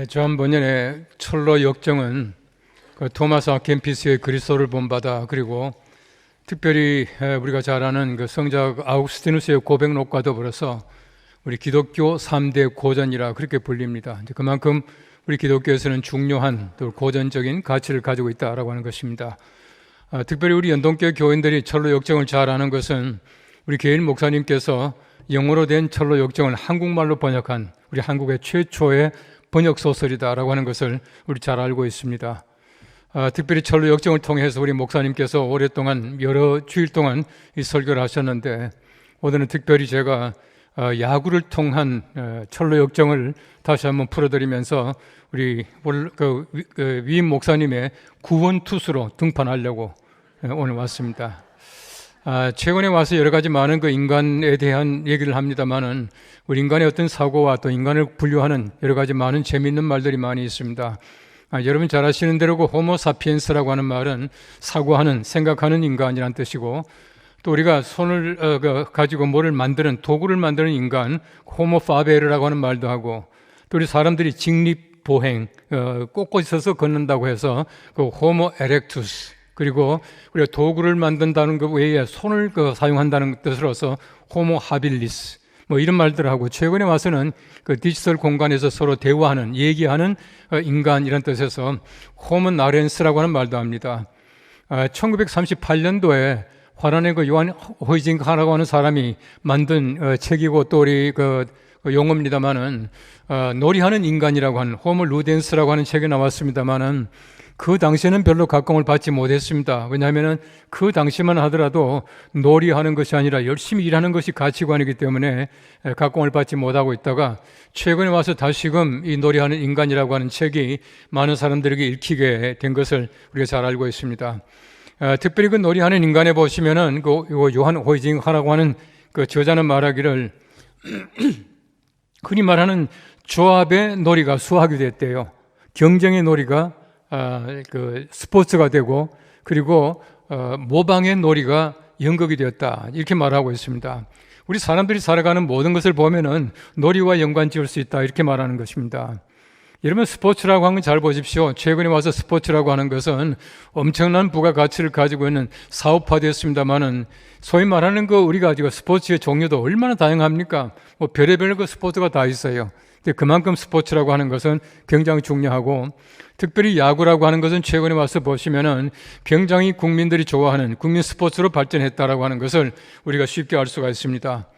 조한 번연의 철로 역정은 토마스 아 켐피스의 그리스도를 본받아, 그리고 특별히 우리가 잘 아는 그 성자 아우구스티누스의 고백록과 더불어서 우리 기독교 3대 고전이라 그렇게 불립니다. 그만큼 우리 기독교에서는 중요한 또 고전적인 가치를 가지고 있다라고 하는 것입니다. 특별히 우리 연동교회 교인들이 철로 역정을 잘 아는 것은 우리 개인 목사님께서 영어로 된 철로 역정을 한국말로 번역한 우리 한국의 최초의 번역 소설이다라고 하는 것을 우리 잘 알고 있습니다. 특별히 철로 역정을 통해서 우리 목사님께서 오랫동안 여러 주일 동안 이 설교를 하셨는데, 오늘은 특별히 제가 야구를 통한 철로 역정을 다시 한번 풀어드리면서 우리 위임 목사님의 구원 투수로 등판하려고 오늘 왔습니다. 최근에 와서 여러 가지 많은 그 인간에 대한 얘기를 합니다만은 우리 인간의 어떤 사고와 또 인간을 분류하는 여러 가지 많은 재미있는 말들이 많이 있습니다. 여러분 잘 아시는 대로 그 호모 사피엔스라고 하는 말은 사고하는, 생각하는 인간이란 뜻이고, 또 우리가 손을 가지고 뭐를 만드는, 도구를 만드는 인간, 호모 파베르라고 하는 말도 하고, 또 우리 사람들이 직립보행, 꼿꼿이 서서 걷는다고 해서 그 호모 에렉투스, 그리고 우리가 도구를 만든다는 것 외에 손을 사용한다는 뜻으로서 호모 하빌리스, 뭐 이런 말들을 하고, 최근에 와서는 그 디지털 공간에서 서로 대화하는, 얘기하는 인간이란 뜻에서 호모 나렌스라고 하는 말도 합니다. 1938년도에 화란의 그 요한 호이징카라고 하는 사람이 만든 책이고, 또 우리 용어입니다만은 놀이하는 인간이라고 하는 호모 루덴스라고 하는 책이 나왔습니다만은 그 당시에는 별로 각광을 받지 못했습니다. 왜냐하면 그 당시만 하더라도 놀이하는 것이 아니라 열심히 일하는 것이 가치관이기 때문에 각광을 받지 못하고 있다가, 최근에 와서 다시금 이 놀이하는 인간이라고 하는 책이 많은 사람들에게 읽히게 된 것을 우리가 잘 알고 있습니다. 특별히 그 놀이하는 인간에 보시면은 그 요한 호이징하라고 하는 그 저자는 말하기를 흔히 말하는 조합의 놀이가 수학이 됐대요. 경쟁의 놀이가 그 스포츠가 되고, 그리고 모방의 놀이가 연극이 되었다, 이렇게 말하고 있습니다. 우리 사람들이 살아가는 모든 것을 보면은 놀이와 연관 지을 수 있다, 이렇게 말하는 것입니다. 여러분, 스포츠라고 하는 건 잘 보십시오. 최근에 와서 스포츠라고 하는 것은 엄청난 부가가치를 가지고 있는 사업화되었습니다만은, 소위 말하는 우리가 가지고 스포츠의 종류도 얼마나 다양합니까? 뭐 별의별 그 스포츠가 다 있어요. 근데 그만큼 스포츠라고 하는 것은 굉장히 중요하고, 특별히 야구라고 하는 것은 최근에 와서 보시면은 굉장히 국민들이 좋아하는 국민 스포츠로 발전했다라고 하는 것을 우리가 쉽게 알 수가 있습니다.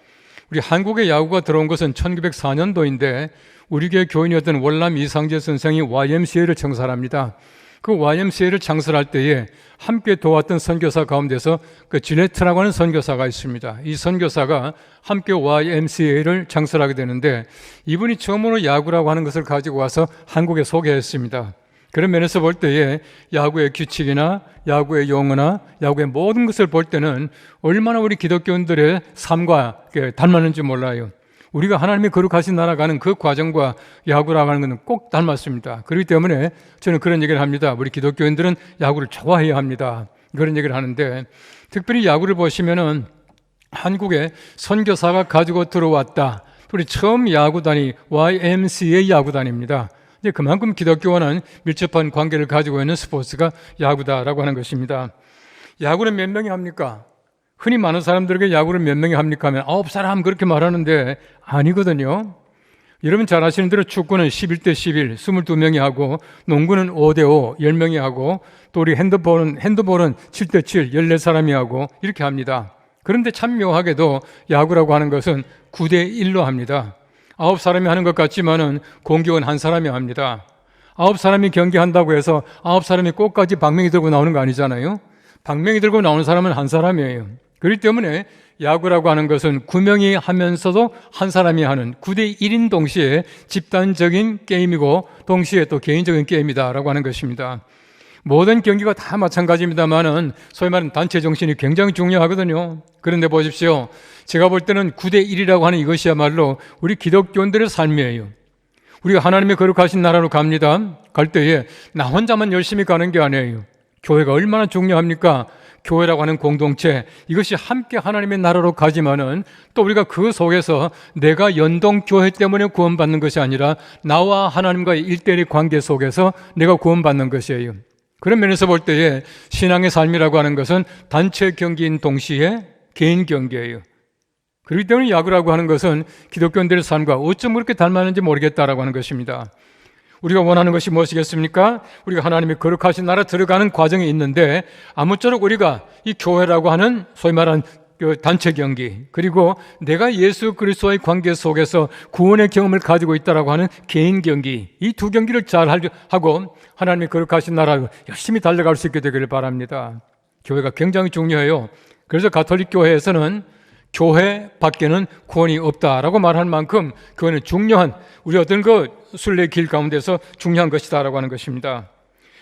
우리 한국에 야구가 들어온 것은 1904년도인데 우리 교회 교인이었던 월남 이상재 선생이 YMCA를 창설합니다. 그 YMCA를 창설할 때에 함께 도왔던 선교사 가운데서 그 지네트라고 하는 선교사가 있습니다. 이 선교사가 함께 YMCA를 창설하게 되는데, 이분이 처음으로 야구라고 하는 것을 가지고 와서 한국에 소개했습니다. 그런 면에서 볼 때에 야구의 규칙이나 야구의 용어나 야구의 모든 것을 볼 때는 얼마나 우리 기독교인들의 삶과 닮았는지 몰라요. 우리가 하나님이 거룩하신 나라 가는 그 과정과 야구라고 하는 것은 꼭 닮았습니다. 그렇기 때문에 저는 그런 얘기를 합니다. 우리 기독교인들은 야구를 좋아해야 합니다. 그런 얘기를 하는데, 특별히 야구를 보시면은 한국에 선교사가 가지고 들어왔다, 우리 처음 야구단이 YMCA 야구단입니다. 이제 그만큼 기독교와는 밀접한 관계를 가지고 있는 스포츠가 야구다라고 하는 것입니다. 야구는 몇 명이 합니까? 흔히 많은 사람들에게 야구를 몇 명이 합니까 하면 9사람 그렇게 말하는데 아니거든요. 여러분 잘 아시는 대로 축구는 11대 11, 22명이 하고, 농구는 5대5, 10명이 하고, 또 우리 핸드볼은 7대 7, 14사람이 하고, 이렇게 합니다. 그런데 참 묘하게도 야구라고 하는 것은 9대 1로 합니다. 9사람이 하는 것 같지만은 공격은 한 사람이 합니다. 9사람이 경기한다고 해서 9사람이 꽃까지 방망이 들고 나오는 거 아니잖아요. 방망이 들고 나오는 사람은 한 사람이에요. 그렇기 때문에 야구라고 하는 것은 9명이 하면서도 한 사람이 하는 9대 1인 동시에 집단적인 게임이고, 동시에 또 개인적인 게임이다라고 하는 것입니다. 모든 경기가 다 마찬가지입니다만은 소위 말하는 단체 정신이 굉장히 중요하거든요. 그런데 보십시오. 제가 볼 때는 9대 1이라고 하는 이것이야말로 우리 기독교인들의 삶이에요. 우리가 하나님의 거룩하신 나라로 갑니다. 갈 때에 나 혼자만 열심히 가는 게 아니에요. 교회가 얼마나 중요합니까? 교회라고 하는 공동체, 이것이 함께 하나님의 나라로 가지만은 또 우리가 그 속에서 내가 연동교회 때문에 구원받는 것이 아니라 나와 하나님과의 일대일의 관계 속에서 내가 구원받는 것이에요. 그런 면에서 볼 때에 신앙의 삶이라고 하는 것은 단체 경기인 동시에 개인 경기예요. 그렇기 때문에 야구라고 하는 것은 기독교인들의 삶과 어쩜 그렇게 닮았는지 모르겠다라고 하는 것입니다. 우리가 원하는 것이 무엇이겠습니까? 우리가 하나님의 거룩하신 나라 들어가는 과정에 있는데 아무쪼록 우리가 이 교회라고 하는 소위 말하는 단체 경기, 그리고 내가 예수 그리스도의 관계 속에서 구원의 경험을 가지고 있다라고 하는 개인 경기, 이 두 경기를 잘 하고 하나님의 거룩하신 나라로 열심히 달려갈 수 있게 되기를 바랍니다. 교회가 굉장히 중요해요. 그래서 가톨릭 교회에서는 교회 밖에는 구원이 없다라고 말할 만큼 그거는 중요한, 우리 어떤 그 순례의 길 가운데서 중요한 것이다라고 하는 것입니다.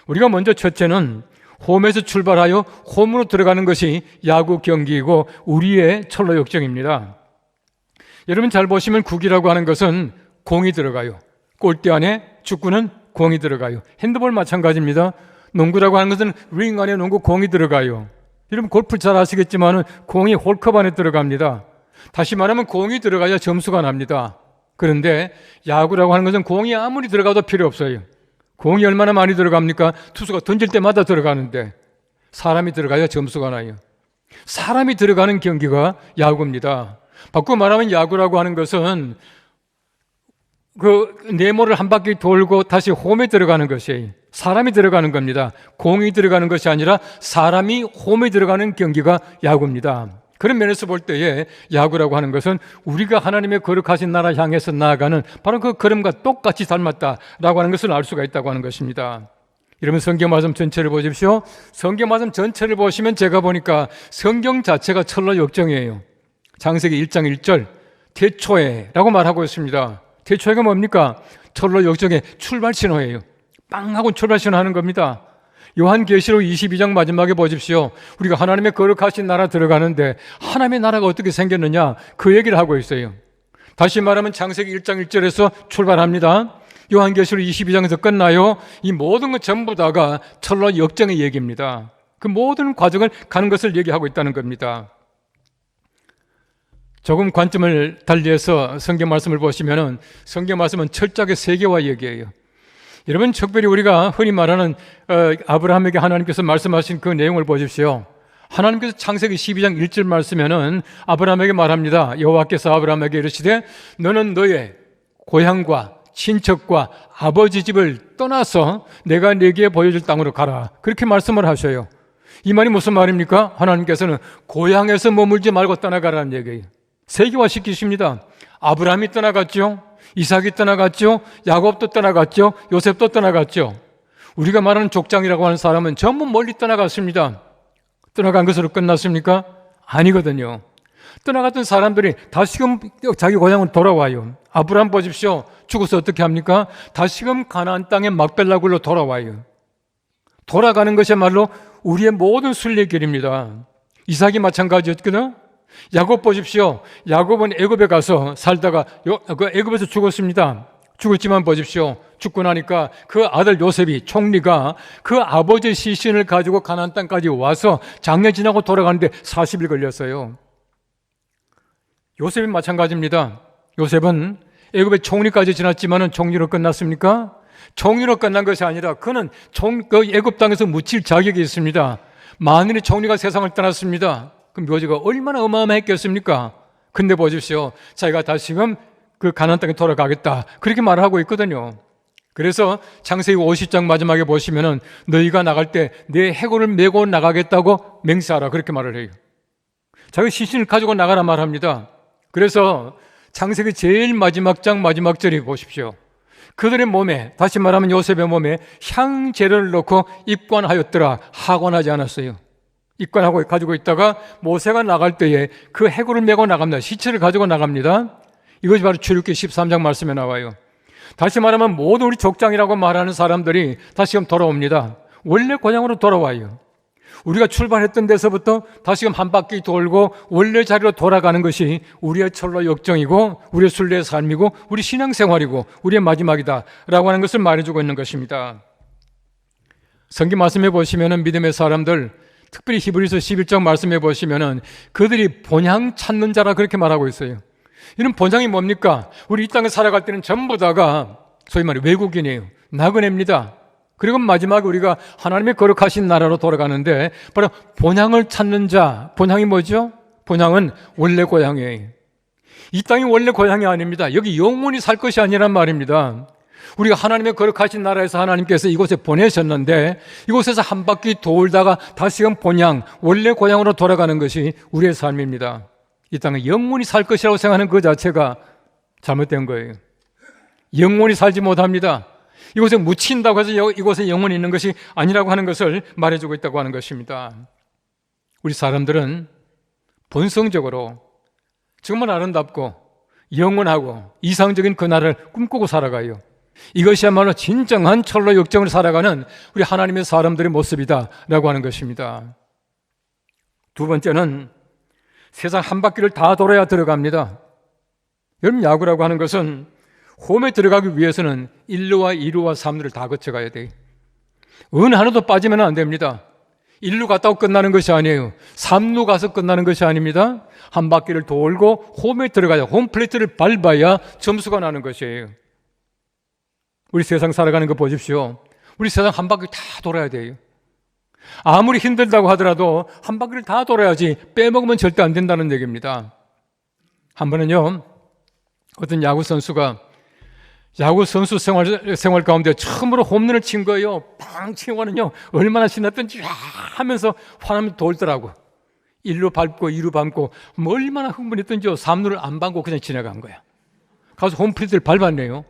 우리가 먼저 첫째는 홈에서 출발하여 홈으로 들어가는 것이 야구 경기이고 우리의 철로 역정입니다. 여러분 잘 보시면 국이라고 하는 것은 공이 들어가요. 골대 안에 축구는 공이 들어가요. 핸드볼 마찬가지입니다. 농구라고 하는 것은 링 안에 농구 공이 들어가요. 여러분 골프 잘 아시겠지만 공이 홀컵 안에 들어갑니다. 다시 말하면 공이 들어가야 점수가 납니다. 그런데 야구라고 하는 것은 공이 아무리 들어가도 필요 없어요. 공이 얼마나 많이 들어갑니까? 투수가 던질 때마다 들어가는데 사람이 들어가야 점수가 나요. 사람이 들어가는 경기가 야구입니다. 바꾸고 말하면 야구라고 하는 것은 그 네모를 한 바퀴 돌고 다시 홈에 들어가는 것이에요. 사람이 들어가는 겁니다. 공이 들어가는 것이 아니라 사람이 홈에 들어가는 경기가 야구입니다. 그런 면에서 볼 때에 야구라고 하는 것은 우리가 하나님의 거룩하신 나라 향해서 나아가는 바로 그 걸음과 똑같이 닮았다라고 하는 것을 알 수가 있다고 하는 것입니다. 여러분 성경 말씀 전체를 보십시오. 성경 말씀 전체를 보시면 제가 보니까 성경 자체가 철로 역정이에요. 창세기 1장 1절 태초에라고 말하고 있습니다. 태초에가 뭡니까? 철로 역정의 출발 신호예요. 빵 하고 출발 신호하는 겁니다. 요한계시록 22장 마지막에 보십시오. 우리가 하나님의 거룩하신 나라 들어가는데 하나님의 나라가 어떻게 생겼느냐 그 얘기를 하고 있어요. 다시 말하면 창세기 1장 1절에서 출발합니다. 요한계시록 22장에서 끝나요. 이 모든 것 전부 다가 철로 역정의 얘기입니다. 그 모든 과정을 가는 것을 얘기하고 있다는 겁니다. 조금 관점을 달리해서 성경 말씀을 보시면은 성경 말씀은 철저하게 세계화 얘기예요. 여러분 특별히 우리가 흔히 말하는 아브라함에게 하나님께서 말씀하신 그 내용을 보십시오. 하나님께서 창세기 12장 1절 말씀에는 아브라함에게 말합니다. 여호와께서 아브라함에게 이르시되 너는 너의 고향과 친척과 아버지 집을 떠나서 내가 네게 보여줄 땅으로 가라. 그렇게 말씀을 하셔요. 이 말이 무슨 말입니까? 하나님께서는 고향에서 머물지 말고 떠나가라는 얘기예요. 세계화 시키십니다. 아브라함이 떠나갔죠. 이삭이 떠나갔죠. 야곱도 떠나갔죠. 요셉도 떠나갔죠. 우리가 말하는 족장이라고 하는 사람은 전부 멀리 떠나갔습니다. 떠나간 것으로 끝났습니까? 아니거든요. 떠나갔던 사람들이 다시금 자기 고향으로 돌아와요. 아브라함 보십시오. 죽어서 어떻게 합니까? 다시금 가나안 땅의 막벨라 굴로 돌아와요. 돌아가는 것이야말로 우리의 모든 순례길입니다. 이삭이 마찬가지였거든. 야곱 보십시오. 야곱은 애굽에 가서 살다가 그 애굽에서 죽었습니다. 죽었지만 보십시오. 죽고 나니까 그 아들 요셉이 총리가 그 아버지의 시신을 가지고 가나안 땅까지 와서 장례 지나고 돌아가는데 40일 걸렸어요. 요셉이 마찬가지입니다. 요셉은 애굽의 총리까지 지났지만은 총리로 끝났습니까? 총리로 끝난 것이 아니라 그는 그 애굽 땅에서 묻힐 자격이 있습니다. 만일에 총리가 세상을 떠났습니다. 그럼 묘지가 얼마나 어마어마했겠습니까? 근데 보십시오. 자기가 다시금 그 가나안 땅에 돌아가겠다. 그렇게 말을 하고 있거든요. 그래서 창세기 50장 마지막에 보시면은 너희가 나갈 때 내 해골을 메고 나가겠다고 맹세하라. 그렇게 말을 해요. 자기 시신을 가지고 나가라 말합니다. 그래서 창세기 제일 마지막 장 마지막 절에 보십시오. 그들의 몸에, 다시 말하면 요셉의 몸에 향재를 넣고 입관하였더라. 하관하지 않았어요. 입관하고 가지고 있다가 모세가 나갈 때에 그 해골을 메고 나갑니다. 시체를 가지고 나갑니다. 이것이 바로 출애굽기 13장 말씀에 나와요. 다시 말하면 모든 우리 족장이라고 말하는 사람들이 다시금 돌아옵니다. 원래 고향으로 돌아와요. 우리가 출발했던 데서부터 다시금 한 바퀴 돌고 원래 자리로 돌아가는 것이 우리의 철로 역정이고 우리의 순례의 삶이고 우리 신앙생활이고 우리의 마지막이다라고 하는 것을 말해주고 있는 것입니다. 성경 말씀해 보시면은 믿음의 사람들 특별히 히브리서 11장 말씀해 보시면은 그들이 본향 찾는 자라 그렇게 말하고 있어요. 이런 본향이 뭡니까? 우리 이 땅에 살아갈 때는 전부 다가 소위 말해 외국인이에요. 나그네입니다. 그리고 마지막에 우리가 하나님의 거룩하신 나라로 돌아가는데 바로 본향을 찾는 자. 본향이 뭐죠? 본향은 원래 고향이에요. 이 땅이 원래 고향이 아닙니다. 여기 영원히 살 것이 아니란 말입니다. 우리가 하나님의 거룩하신 나라에서 하나님께서 이곳에 보내셨는데 이곳에서 한 바퀴 돌다가 다시금 본향, 원래 고향으로 돌아가는 것이 우리의 삶입니다. 이 땅에 영원히 살 것이라고 생각하는 그 자체가 잘못된 거예요. 영원히 살지 못합니다. 이곳에 묻힌다고 해서 이곳에 영원히 있는 것이 아니라고 하는 것을 말해주고 있다고 하는 것입니다. 우리 사람들은 본성적으로 정말 아름답고 영원하고 이상적인 그 나라를 꿈꾸고 살아가요. 이것이야말로 진정한 철로 역정을 살아가는 우리 하나님의 사람들의 모습이다라고 하는 것입니다. 두 번째는 세상 한 바퀴를 다 돌아야 들어갑니다. 여러분, 야구라고 하는 것은 홈에 들어가기 위해서는 1루와 2루와 3루를 다 거쳐가야 돼요. 어느 하나도 빠지면 안 됩니다. 1루 갔다 오고 끝나는 것이 아니에요. 3루 가서 끝나는 것이 아닙니다. 한 바퀴를 돌고 홈에 들어가야, 홈플레이트를 밟아야 점수가 나는 것이에요. 우리 세상 살아가는 거 보십시오. 우리 세상 한 바퀴 다 돌아야 돼요. 아무리 힘들다고 하더라도 한 바퀴를 다 돌아야지 빼먹으면 절대 안 된다는 얘기입니다. 한 번은요, 어떤 야구 선수가 야구 선수 생활 가운데 처음으로 홈런을 친 거예요. 팡 치고는요, 얼마나 신났던지 하면서 화나면 돌더라고. 1루 밟고 2루 밟고 얼마나 흥분했던지요. 3루를 안 밟고 그냥 지나간 거야. 가서 홈플레이트를 밟았네요.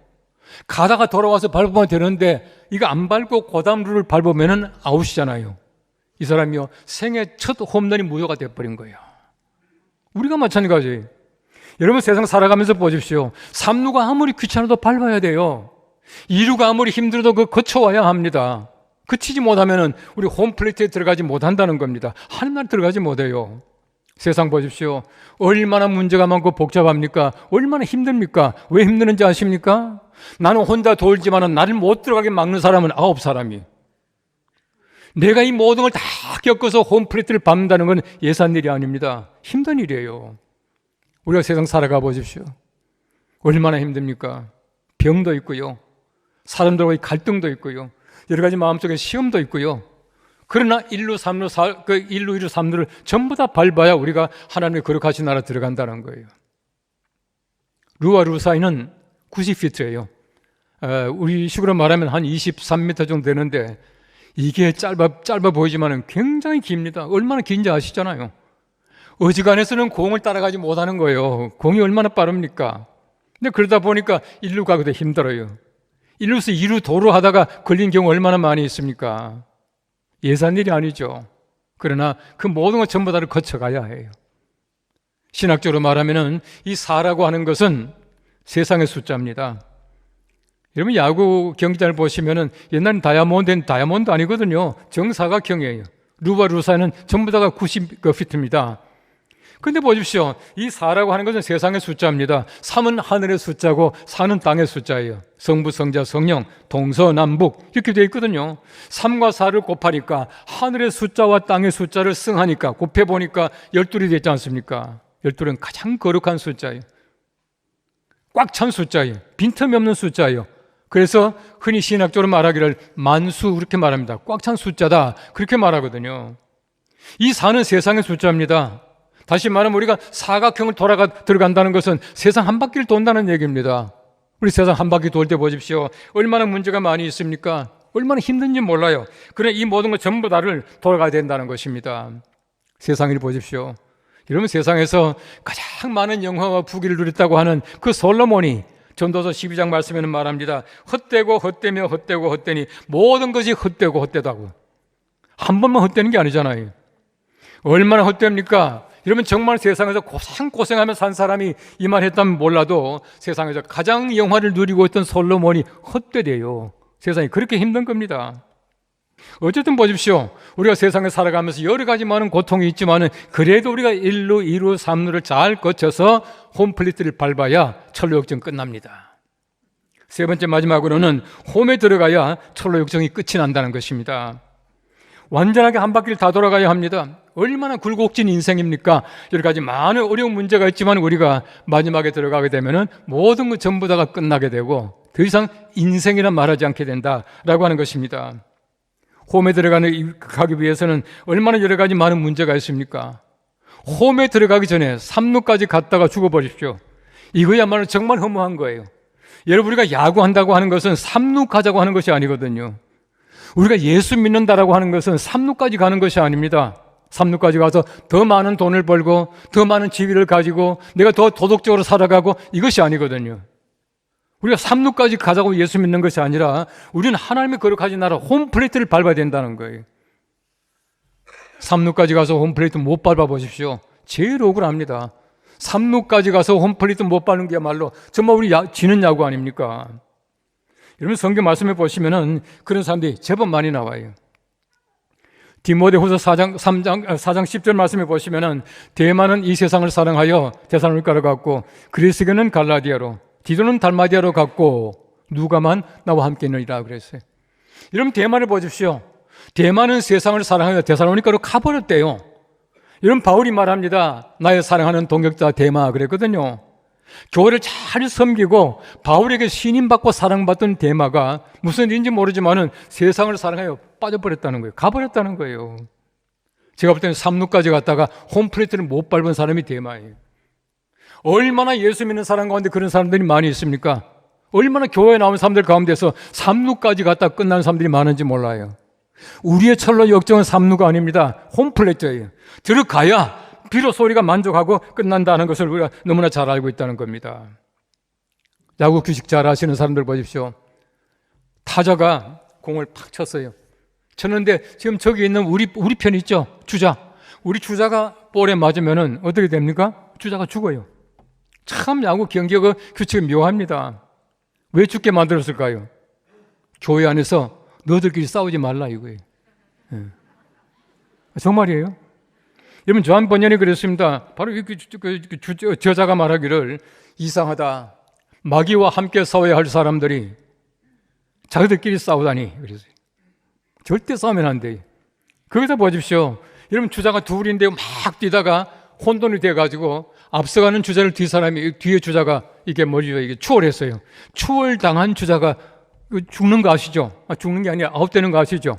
가다가 돌아와서 밟으면 되는데 이거 안 밟고 고다음 루를 밟으면 아웃이잖아요. 이 사람이요, 생애 첫 홈런이 무효가 돼버린 거예요. 우리가 마찬가지예요. 여러분, 세상 살아가면서 보십시오. 3루가 아무리 귀찮아도 밟아야 돼요. 2루가 아무리 힘들어도 그 거쳐와야 합니다. 그치지 못하면 우리 홈플레이트에 들어가지 못한다는 겁니다. 하나님 나라에 들어가지 못해요. 세상 보십시오. 얼마나 문제가 많고 복잡합니까? 얼마나 힘듭니까? 왜 힘드는지 아십니까? 나는 혼자 돌지만 나를 못 들어가게 막는 사람은 9사람이. 내가 이 모든 걸 다 겪어서 홈플레이트를 밟는다는 건 예산 일이 아닙니다. 힘든 일이에요. 우리가 세상 살아가 보십시오. 얼마나 힘듭니까? 병도 있고요. 사람들과의 갈등도 있고요. 여러 가지 마음속에 시험도 있고요. 그러나 1루, 3루, 1루, 2루, 3루를 전부 다 밟아야 우리가 하나님의 거룩하신 나라 들어간다는 거예요. 루와 루 사이는 90피트예요. 우리 식으로 말하면 한 23m 정도 되는데 이게 짧아 보이지만 굉장히 깁니다. 얼마나 긴지 아시잖아요. 어지간해서는 공을 따라가지 못하는 거예요. 공이 얼마나 빠릅니까? 근데 그러다 보니까 1루 가기도 힘들어요. 1루에서 2루 도로 하다가 걸린 경우 얼마나 많이 있습니까? 예산 일이 아니죠. 그러나 그 모든 것 전부 다를 거쳐가야 해요. 신학적으로 말하면은 이 4라고 하는 것은 세상의 숫자입니다. 여러분, 야구 경기장을 보시면은 옛날엔 다이아몬드는 다이아몬드 아니거든요. 정사각형이에요. 루와 루 사이는 전부 다가 90피트입니다. 근데 보십시오. 이 4라고 하는 것은 세상의 숫자입니다. 3은 하늘의 숫자고 4는 땅의 숫자예요. 성부, 성자, 성령, 동서남북 이렇게 되어 있거든요. 3과 4를 곱하니까 하늘의 숫자와 땅의 숫자를 승하니까 곱해보니까 12이 됐지 않습니까? 12는 가장 거룩한 숫자예요. 꽉 찬 숫자예요. 빈틈이 없는 숫자예요. 그래서 흔히 신학적으로 말하기를 만수 그렇게 말합니다. 꽉 찬 숫자다 그렇게 말하거든요. 이 4는 세상의 숫자입니다. 다시 말하면 우리가 사각형을 들어간다는 것은 세상 한 바퀴를 돈다는 얘기입니다. 우리 세상 한 바퀴 돌 때 보십시오. 얼마나 문제가 많이 있습니까? 얼마나 힘든지 몰라요. 그래, 이 모든 것 전부 다를 돌아가야 된다는 것입니다. 세상을 보십시오. 여러분, 세상에서 가장 많은 영화와 부귀를 누렸다고 하는 그 솔로몬이 전도서 12장 말씀에는 말합니다. 헛되고 헛되며 헛되고 헛되니 모든 것이 헛되고 헛되다고. 한 번만 헛되는 게 아니잖아요. 얼마나 헛됩니까? 여러분, 정말 세상에서 고생하며 산 사람이 이 말 했다면 몰라도 세상에서 가장 영화를 누리고 있던 솔로몬이 헛되대요. 세상이 그렇게 힘든 겁니다. 어쨌든 보십시오. 우리가 세상에 살아가면서 여러 가지 많은 고통이 있지만 그래도 우리가 1루, 2루, 3루를 잘 거쳐서 홈플레이트를 밟아야 철로 역정 끝납니다. 세 번째 마지막으로는 홈에 들어가야 철로 역정이 끝이 난다는 것입니다. 완전하게 한 바퀴를 다 돌아가야 합니다. 얼마나 굴곡진 인생입니까? 여러 가지 많은 어려운 문제가 있지만 우리가 마지막에 들어가게 되면은 모든 것 전부 다가 끝나게 되고 더 이상 인생이란 말하지 않게 된다라고 하는 것입니다. 홈에 가기 위해서는 얼마나 여러 가지 많은 문제가 있습니까? 홈에 들어가기 전에 삼루까지 갔다가 죽어버리십시오. 이거야말로 정말 허무한 거예요. 여러분, 우리가 야구한다고 하는 것은 삼루 가자고 하는 것이 아니거든요. 우리가 예수 믿는다라고 하는 것은 삼루까지 가는 것이 아닙니다. 삼루까지 가서 더 많은 돈을 벌고 더 많은 지위를 가지고 내가 더 도덕적으로 살아가고 이것이 아니거든요. 우리가 삼루까지 가자고 예수 믿는 것이 아니라 우리는 하나님의 거룩하신 나라 홈플레이트를 밟아야 된다는 거예요. 삼루까지 가서 홈플레이트 못 밟아 보십시오. 제일 억울합니다. 삼루까지 가서 홈플레이트 못 밟는 게야말로 정말 우리 지는 야구 아닙니까? 여러분, 성경 말씀해 보시면은 그런 사람들이 제법 많이 나와요. 디모데후서 4장 10절 말씀해 보시면은 대만은 이 세상을 사랑하여 데살로니가로 갔고 그리스게는 갈라디아로 디도는 달마디아로 갔고 누가만 나와 함께 있느니라 그랬어요. 여러분, 대만을 보십시오. 대만은 세상을 사랑하여 데살로니가로 가버렸대요. 여러분, 바울이 말합니다. 나의 사랑하는 동역자 데마 그랬거든요. 교회를 잘 섬기고 바울에게 신임받고 사랑받던 데마가 무슨 일인지 모르지만은 세상을 사랑하여 빠져버렸다는 거예요. 가버렸다는 거예요. 제가 볼 때는 삼루까지 갔다가 홈플레이트를 못 밟은 사람이 데마예요. 얼마나 예수 믿는 사람 가운데 그런 사람들이 많이 있습니까? 얼마나 교회에 나온 사람들 가운데서 삼루까지 갔다 끝나는 사람들이 많은지 몰라요. 우리의 철로 역정은 삼루가 아닙니다. 홈플레이트예요. 들어가야 비로소 우리가 만족하고 끝난다는 것을 우리가 너무나 잘 알고 있다는 겁니다. 야구 규칙 잘 아시는 사람들 보십시오. 타자가 공을 팍 쳤어요. 쳤는데 지금 저기 있는 우리 편 있죠? 주자. 우리 주자가 볼에 맞으면은 어떻게 됩니까? 주자가 죽어요. 참 야구 경기가 규칙이 묘합니다. 왜 죽게 만들었을까요? 교회 안에서 너희들끼리 싸우지 말라 이거예요. 정말이에요. 여러분, 조한 번연이 그랬습니다. 바로 저자가 말하기를 이상하다. 마귀와 함께 싸워야 할 사람들이 자기들끼리 싸우다니. 그랬어요. 절대 싸우면 안 돼요. 거기서 보십시오. 여러분, 주자가 둘인데 막 뛰다가 혼돈이 돼가지고 앞서가는 주자를 뒤에 주자가 이게 뭐죠? 이게 추월했어요. 추월당한 주자가 죽는 거 아시죠? 죽는 게 아니라 아웃되는 거 아시죠?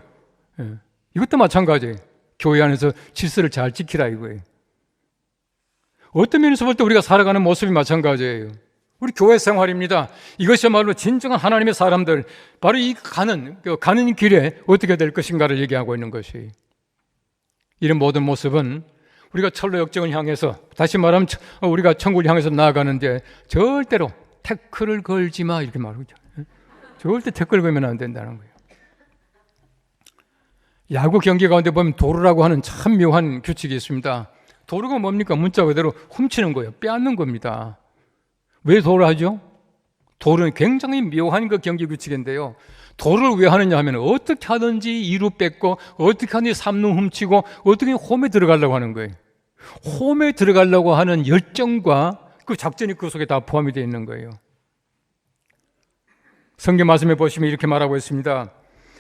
이것도 마찬가지예요. 교회 안에서 질서를 잘 지키라 이거예요. 어떤 면에서 볼 때 우리가 살아가는 모습이 마찬가지예요. 우리 교회 생활입니다. 이것이야말로 진정한 하나님의 사람들, 바로 이 가는 길에 어떻게 될 것인가를 얘기하고 있는 것이. 이런 모든 모습은 우리가 철로 역정을 향해서, 다시 말하면 우리가 천국을 향해서 나아가는데 절대로 태클을 걸지 마 이렇게 말하죠. 절대 태클 걸면 안 된다는 거예요. 야구 경기 가운데 보면 도루라고 하는 참 묘한 규칙이 있습니다. 도루가 뭡니까? 문자 그대로 훔치는 거예요. 빼앗는 겁니다. 왜 도루를 하죠? 도루는 굉장히 묘한 그 경기 규칙인데요. 도루를 왜 하느냐 하면 어떻게 하든지 2루 뺏고 어떻게 하든지 3루 훔치고 어떻게 홈에 들어가려고 하는 거예요. 홈에 들어가려고 하는 열정과 그 작전이 그 속에 다 포함이 되어 있는 거예요. 성경 말씀에 보시면 이렇게 말하고 있습니다.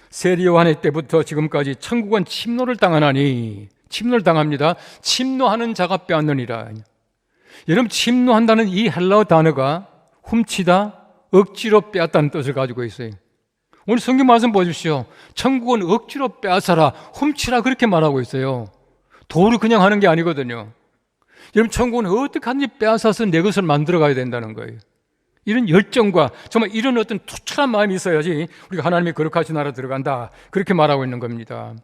세리 요한의 때부터 지금까지 천국은 침노를 당하나니, 침노를 당합니다. 침노하는 자가 빼앗느니라. 여러분, 침노한다는 이 헬라어 단어가 훔치다, 억지로 빼앗다는 뜻을 가지고 있어요. 오늘 성경 말씀 보십시오. 천국은 억지로 빼앗아라, 훔치라 그렇게 말하고 있어요. 도를 그냥 하는 게 아니거든요. 여러분, 천국은 어떻게 하든지 빼앗아서 내 것을 만들어 가야 된다는 거예요. 이런 열정과 정말 이런 어떤 투철한 마음이 있어야지 우리가 하나님의 거룩하신 나라 들어간다 그렇게 말하고 있는 겁니다.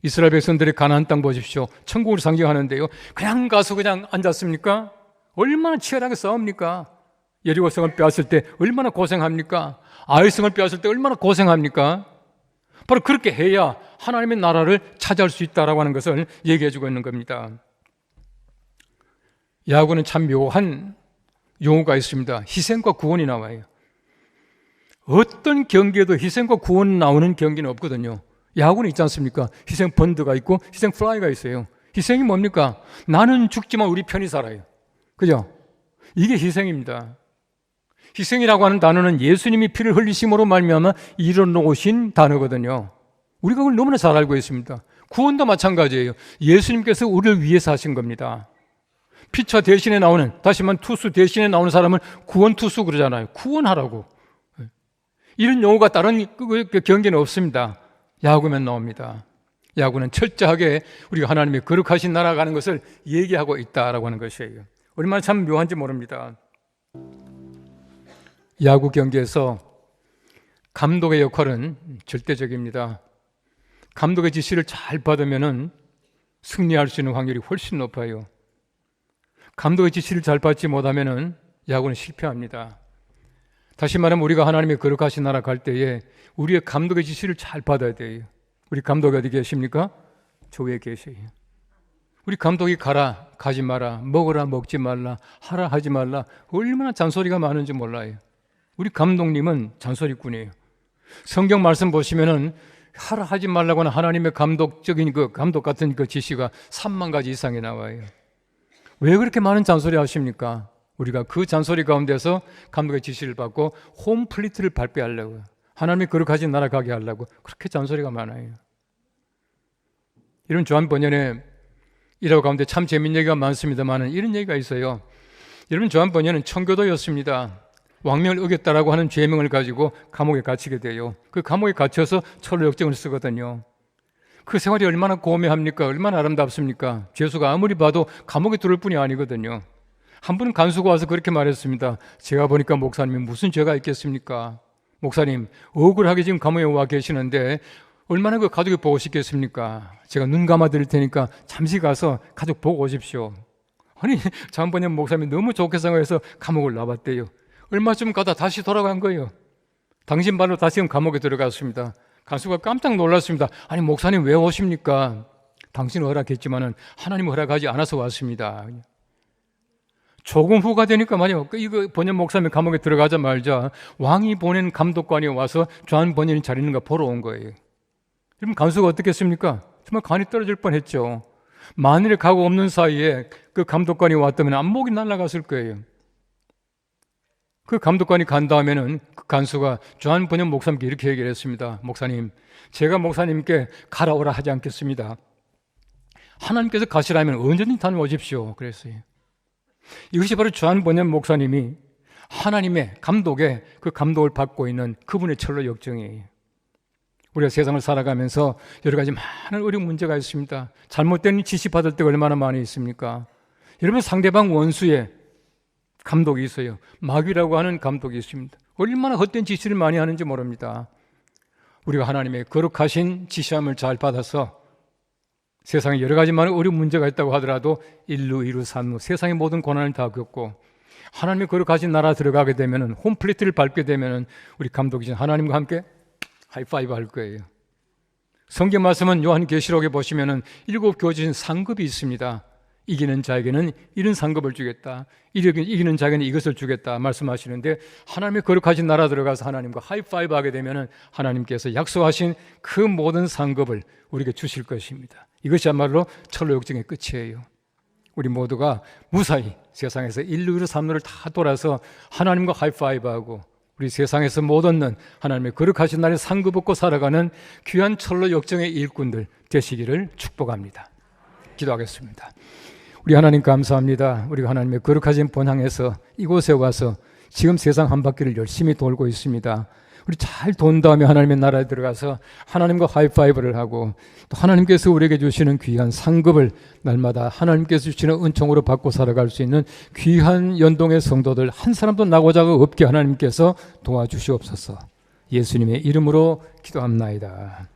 이스라엘 백성들의 가나안 땅 보십시오. 천국을 상징하는데요, 그냥 가서 그냥 앉았습니까? 얼마나 치열하게 싸웁니까? 여리고성을 빼앗을 때 얼마나 고생합니까? 아이성을 빼앗을 때 얼마나 고생합니까? 바로 그렇게 해야 하나님의 나라를 차지할 수 있다라고 하는 것을 얘기해 주고 있는 겁니다. 야구는 참 묘한 용어가 있습니다. 희생과 구원이 나와요. 어떤 경기에도 희생과 구원 나오는 경기는 없거든요. 야구는 있지 않습니까? 희생 펀드가 있고 희생 플라이가 있어요. 희생이 뭡니까? 나는 죽지만 우리 편이 살아요. 그죠? 이게 희생입니다. 희생이라고 하는 단어는 예수님이 피를 흘리심으로 말미암아 이뤄놓으신 단어거든요. 우리가 그걸 너무나 잘 알고 있습니다. 구원도 마찬가지예요. 예수님께서 우리를 위해서 하신 겁니다. 피처 대신에 나오는, 다시 말하면 투수 대신에 나오는 사람을 구원투수 그러잖아요. 구원하라고. 이런 용어가 다른 경계는 없습니다. 야구면 나옵니다. 야구는 철저하게 우리가 하나님의 거룩하신 나라 가는 것을 얘기하고 있다라고 하는 것이에요. 얼마나 참 묘한지 모릅니다. 야구 경기에서 감독의 역할은 절대적입니다. 감독의 지시를 잘 받으면 승리할 수 있는 확률이 훨씬 높아요. 감독의 지시를 잘 받지 못하면 야구는 실패합니다. 다시 말하면 우리가 하나님의 거룩하신 나라 갈 때에 우리의 감독의 지시를 잘 받아야 돼요. 우리 감독이 어디 계십니까? 저 위에 계세요. 우리 감독이 가라, 가지 마라, 먹으라, 먹지 말라, 하라, 하지 말라, 얼마나 잔소리가 많은지 몰라요. 우리 감독님은 잔소리꾼이에요. 성경 말씀 보시면은 하라, 하지 말라고 하는 하나님의 감독적인 감독 같은 지시가 3만 가지 이상이 나와요. 왜 그렇게 많은 잔소리 하십니까? 우리가 그 잔소리 가운데서 감독의 지시를 받고 홈플리트를 밟게 하려고요. 하나님의 거룩하신 나라 가게 하려고 그렇게 잔소리가 많아요. 이런 조한 번연의 일화 가운데 참 재미있는 얘기가 많습니다만 이런 얘기가 있어요. 여러분, 조한 번연은 청교도였습니다. 왕명을 어겼다라고 하는 죄명을 가지고 감옥에 갇히게 돼요. 그 감옥에 갇혀서 철로 역정을 쓰거든요. 그 생활이 얼마나 고매합니까? 얼마나 아름답습니까? 죄수가 아무리 봐도 감옥에 들어올 뿐이 아니거든요. 한 분은 간수가 와서 그렇게 말했습니다. 제가 보니까 목사님이 무슨 죄가 있겠습니까? 목사님, 억울하게 지금 감옥에 와 계시는데 얼마나 그 가족이 보고 싶겠습니까? 제가 눈 감아 드릴 테니까 잠시 가서 가족 보고 오십시오. 아니, 잠번에 목사님이 너무 좋게 생각해서 감옥을 나왔대요. 얼마쯤 가다 다시 돌아간 거예요. 당신 발로 다시 감옥에 들어갔습니다. 간수가 깜짝 놀랐습니다. 아니, 목사님 왜 오십니까? 당신은 허락했지만은 하나님 허락하지 않아서 왔습니다. 조금 후가 되니까 말이야, 이거 번연 목사님 감옥에 들어가자 말자 왕이 보낸 감독관이 와서 조한 번연이 잘 있는가 보러 온 거예요. 그럼 간수가 어떻겠습니까? 정말 간이 떨어질 뻔했죠. 만일에 가고 없는 사이에 그 감독관이 왔다면 안목이 날아갔을 거예요. 그 감독관이 간 다음에는 그 간수가 조한 번연 목사님께 이렇게 얘기를 했습니다. 목사님, 제가 목사님께 가라 오라 하지 않겠습니다. 하나님께서 가시라면 언제든지 다녀오십시오. 그랬어요. 이것이 바로 조한 번연 목사님이 하나님의 감독의 그 감독을 받고 있는 그분의 철로 역정이에요. 우리가 세상을 살아가면서 여러 가지 많은 어려운 문제가 있습니다. 잘못된 지시 받을 때가 얼마나 많이 있습니까? 여러분, 상대방 원수의 감독이 있어요. 마귀라고 하는 감독이 있습니다. 얼마나 헛된 지시를 많이 하는지 모릅니다. 우리가 하나님의 거룩하신 지시함을 잘 받아서 세상에 여러 가지 많은 어려운 문제가 있다고 하더라도 일루, 이루, 삼루, 세상의 모든 고난을 다 겪고 하나님의 거룩하신 나라 들어가게 되면, 홈플레이트를 밟게 되면 우리 감독이신 하나님과 함께 하이파이브 할 거예요. 성경 말씀은 요한계시록에 보시면 7 교진 상급이 있습니다. 이기는 자에게는 이런 상급을 주겠다, 이기는 자에게는 이것을 주겠다 말씀하시는데, 하나님의 거룩하신 나라 들어가서 하나님과 하이파이브 하게 되면 하나님께서 약속하신 그 모든 상급을 우리에게 주실 것입니다. 이것이야말로 철로 역정의 끝이에요. 우리 모두가 무사히 세상에서 1, 2, 3루를 다 돌아서 하나님과 하이파이브하고 우리 세상에서 못 얻는 하나님의 거룩하신 날에 상급 얻고 살아가는 귀한 철로 역정의 일꾼들 되시기를 축복합니다. 기도하겠습니다. 우리 하나님 감사합니다. 우리가 하나님의 거룩하신 본향에서 이곳에 와서 지금 세상 한 바퀴를 열심히 돌고 있습니다. 우리 잘 돈 다음에 하나님의 나라에 들어가서 하나님과 하이파이브를 하고 또 하나님께서 우리에게 주시는 귀한 상급을 날마다 하나님께서 주시는 은총으로 받고 살아갈 수 있는 귀한 연동의 성도들 한 사람도 나고자가 없게 하나님께서 도와주시옵소서. 예수님의 이름으로 기도합나이다.